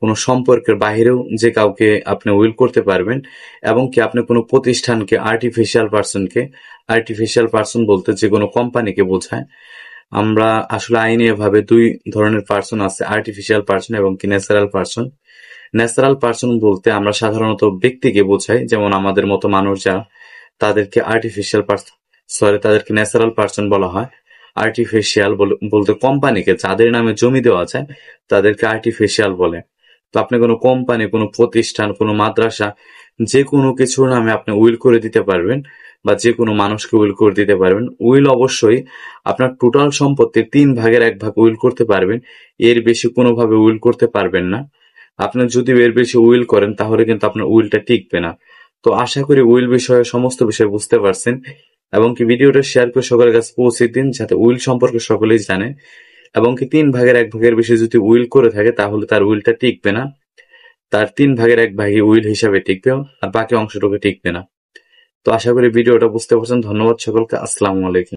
কোনো সম্পর্কের বাহিরেও যে কাউকে আপনি উইল করতে পারবেন, এবং কি আপনি কোনো প্রতিষ্ঠানকে আর্টিফিশিয়াল পার্সন বলতে যে কোনো কোম্পানিকে বোঝায়। আমরা আসলে আইনি ভাবে দুই ধরনের পার্সন আছে, আর্টিফিশিয়াল পার্সন এবং কি ন্যাচারাল পার্সন। ন্যাচারাল পার্সন বলতে আমরা সাধারণত ব্যক্তিকে বোঝাই, যেমন আমাদের মতো মানুষ যারা, তাদেরকে তাদেরকে ন্যাচারাল পার্সন বলা হয়। আর্টিফিশিয়াল বলতে কোম্পানিকে, যাদের নামে জমি দেওয়া যায় তাদেরকে আর্টিফিশিয়াল বলে। তো আপনি কোনো কোম্পানি, কোনো প্রতিষ্ঠান, কোনো মাদ্রাসা, যে কোনো কিছুর নামে আপনি উইল করে দিতে পারবেন, বা যে কোনো মানুষকে উইল করে দিতে পারবেন। উইল অবশ্যই আপনার টোটাল সম্পত্তির 3/1 উইল করতে পারবেন, এর বেশি কোনোভাবে উইল করতে পারবেন না। আপনি যদি এর বেশি উইল করেন তাহলে কিন্তু আপনার উইলটা টিকবে না। তো আশা করি উইল বিষয়ে সমস্ত বিষয় বুঝতে পারছেন, এবং কি ভিডিওটা শেয়ার করে সকলের কাছে পৌঁছে দিন, যাতে উইল সম্পর্কে সকলেই জানে। এবং কি 3/1 বেশি যদি উইল করে থাকে তাহলে তার উইলটা টিকবে না, তার 3/1 উইল হিসাবে টিকবে, আর বাকি অংশটুকু টিকবে না। তো আশা করি ভিডিওটা বুঝতে পারছেন। ধন্যবাদ সকলকে। আসসালামু আলাইকুম।